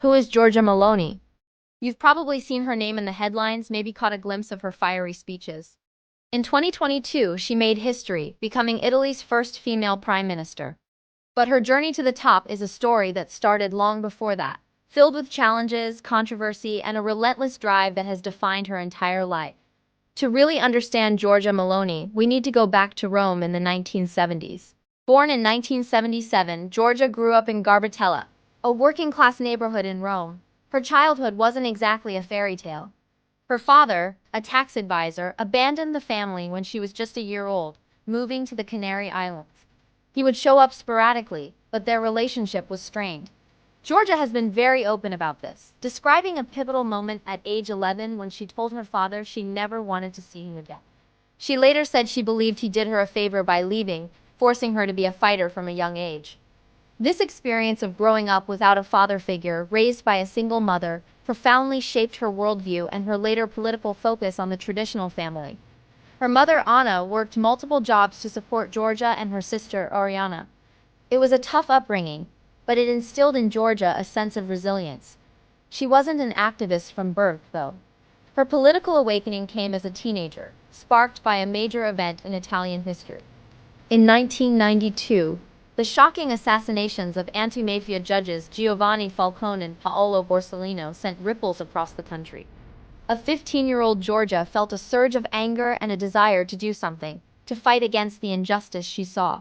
Who is Giorgia Meloni? You've probably seen her name in the headlines, maybe caught a glimpse of her fiery speeches. In 2022, she made history, becoming Italy's first female prime minister. But her journey to the top is a story that started long before that, filled with challenges, controversy, and a relentless drive that has defined her entire life. To really understand Giorgia Meloni, we need to go back to Rome in the 1970s. Born in 1977, Giorgia grew up in Garbatella, a working-class neighborhood in Rome. Her childhood wasn't exactly a fairy tale. Her father, a tax advisor, abandoned the family when she was just a year old, moving to the Canary Islands. He would show up sporadically, but their relationship was strained. Georgia has been very open about this, describing a pivotal moment at age 11 when she told her father she never wanted to see him again. She later said she believed he did her a favor by leaving, forcing her to be a fighter from a young age. This experience of growing up without a father figure, raised by a single mother, profoundly shaped her worldview and her later political focus on the traditional family. Her mother, Anna, worked multiple jobs to support Georgia and her sister, Oriana. It was a tough upbringing, but it instilled in Georgia a sense of resilience. She wasn't an activist from birth, though. Her political awakening came as a teenager, sparked by a major event in Italian history. In 1992, the shocking assassinations of anti-mafia judges Giovanni Falcone and Paolo Borsellino sent ripples across the country. A 15-year-old Georgia felt a surge of anger and a desire to do something, to fight against the injustice she saw.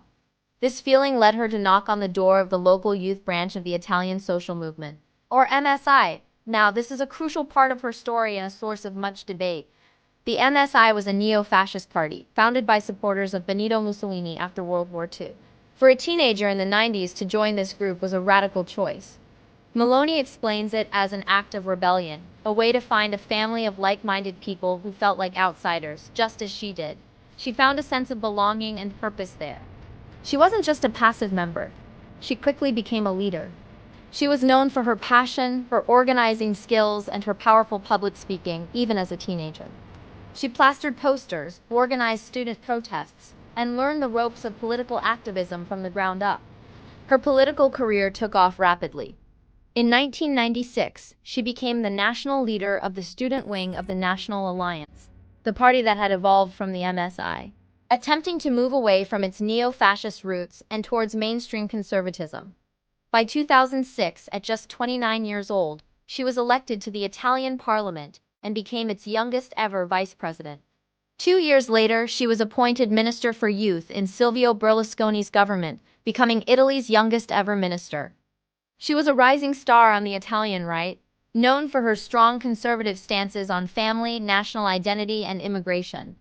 This feeling led her to knock on the door of the local youth branch of the Italian social movement, or MSI. Now, this is a crucial part of her story and a source of much debate. The MSI was a neo-fascist party, founded by supporters of Benito Mussolini after World War II. For a teenager in the 90s to join this group was a radical choice. Meloni explains it as an act of rebellion, a way to find a family of like-minded people who felt like outsiders, just as she did. She found a sense of belonging and purpose there. She wasn't just a passive member. She quickly became a leader. She was known for her passion, her organizing skills, and her powerful public speaking, even as a teenager. She plastered posters, organized student protests, and learned the ropes of political activism from the ground up. Her political career took off rapidly. In 1996, she became the national leader of the student wing of the National Alliance, the party that had evolved from the MSI, attempting to move away from its neo-fascist roots and towards mainstream conservatism. By 2006, at just 29 years old, she was elected to the Italian parliament and became its youngest ever vice president. 2 years later, she was appointed Minister for Youth in Silvio Berlusconi's government, becoming Italy's youngest ever minister. She was a rising star on the Italian right, known for her strong conservative stances on family, national identity, and immigration.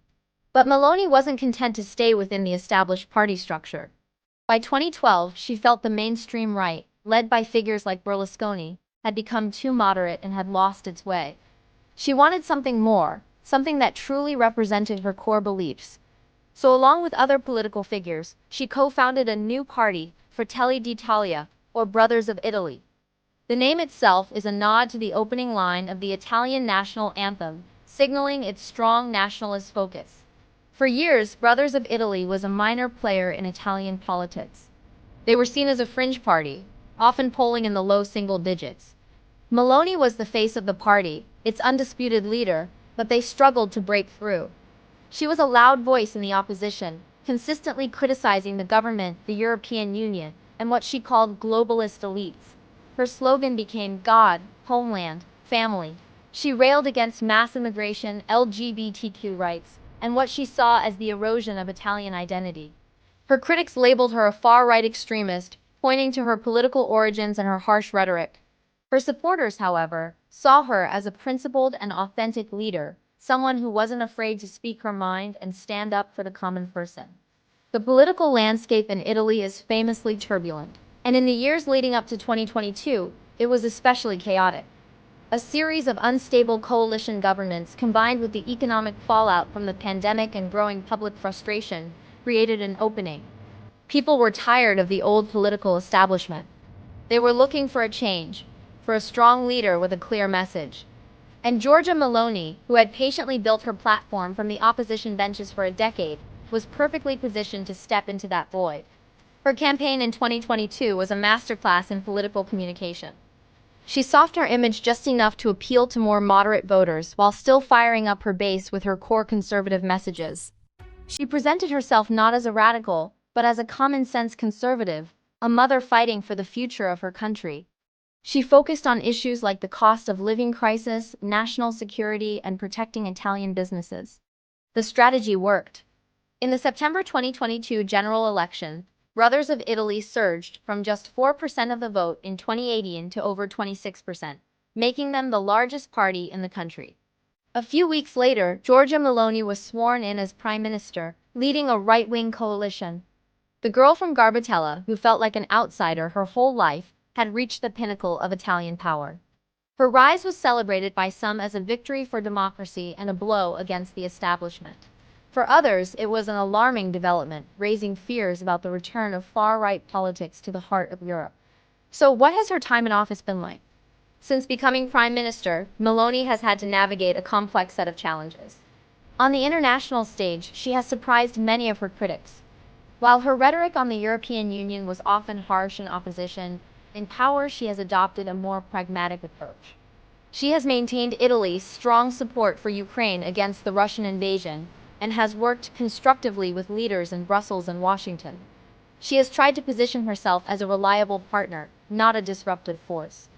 But Meloni wasn't content to stay within the established party structure. By 2012, she felt the mainstream right, led by figures like Berlusconi, had become too moderate and had lost its way. She wanted something more, something that truly represented her core beliefs. So along with other political figures, she co-founded a new party, Fratelli d'Italia, or Brothers of Italy. The name itself is a nod to the opening line of the Italian national anthem, signaling its strong nationalist focus. For years, Brothers of Italy was a minor player in Italian politics. They were seen as a fringe party, often polling in the low single digits. Meloni was the face of the party, its undisputed leader, but they struggled to break through. She was a loud voice in the opposition, consistently criticizing the government, the European Union, and what she called globalist elites. Her slogan became God, Homeland, Family. She railed against mass immigration, LGBTQ rights, and what she saw as the erosion of Italian identity. Her critics labeled her a far-right extremist, pointing to her political origins and her harsh rhetoric. Her supporters, however, saw her as a principled and authentic leader, someone who wasn't afraid to speak her mind and stand up for the common person. The political landscape in Italy is famously turbulent, and in the years leading up to 2022, it was especially chaotic. A series of unstable coalition governments combined with the economic fallout from the pandemic and growing public frustration created an opening. People were tired of the old political establishment. They were looking for a change, for a strong leader with a clear message. And Giorgia Meloni, who had patiently built her platform from the opposition benches for a decade, was perfectly positioned to step into that void. Her campaign in 2022 was a masterclass in political communication. She softened her image just enough to appeal to more moderate voters while still firing up her base with her core conservative messages. She presented herself not as a radical, but as a common-sense conservative, a mother fighting for the future of her country. She focused on issues like the cost of living crisis, national security, and protecting Italian businesses. The strategy worked. In the September 2022 general election, Brothers of Italy surged from just 4% of the vote in 2018 to over 26%, making them the largest party in the country. A few weeks later, Giorgia Meloni was sworn in as prime minister, leading a right-wing coalition. The girl from Garbatella, who felt like an outsider her whole life, had reached the pinnacle of Italian power. Her rise was celebrated by some as a victory for democracy and a blow against the establishment. For others, it was an alarming development, raising fears about the return of far-right politics to the heart of Europe. So what has her time in office been like? Since becoming prime minister, Meloni has had to navigate a complex set of challenges. On the international stage, she has surprised many of her critics. While her rhetoric on the European Union was often harsh in opposition, in power she has adopted a more pragmatic approach. She has maintained Italy's strong support for Ukraine against the Russian invasion, and has worked constructively with leaders in Brussels and Washington. She has tried to position herself as a reliable partner, not a disruptive force.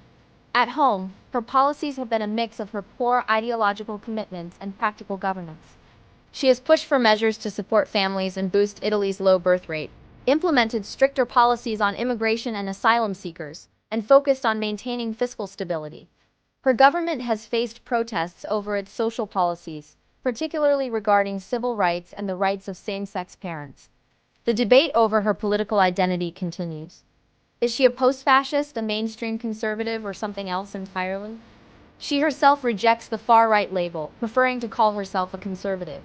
At home, her policies have been a mix of her core ideological commitments and practical governance. She has pushed for measures to support families and boost Italy's low birth rate, implemented stricter policies on immigration and asylum seekers, and focused on maintaining fiscal stability. Her government has faced protests over its social policies, particularly regarding civil rights and the rights of same-sex parents. The debate over her political identity continues. Is she a post-fascist, a mainstream conservative, or something else entirely? She herself rejects the far-right label, preferring to call herself a conservative.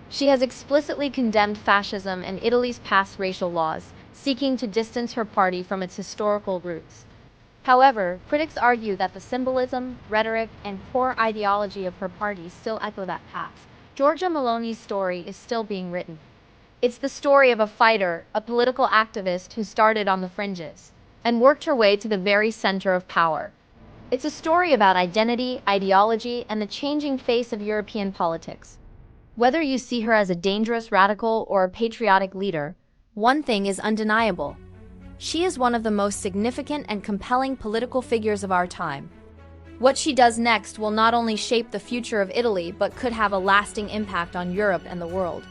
She has explicitly condemned fascism and Italy's past racial laws, seeking to distance her party from its historical roots. However, critics argue that the symbolism, rhetoric, and core ideology of her party still echo that past. Giorgia Meloni's story is still being written. It's the story of a fighter, a political activist who started on the fringes and worked her way to the very center of power. It's a story about identity, ideology, and the changing face of European politics. Whether you see her as a dangerous radical or a patriotic leader, one thing is undeniable. She is one of the most significant and compelling political figures of our time. What she does next will not only shape the future of Italy, but could have a lasting impact on Europe and the world.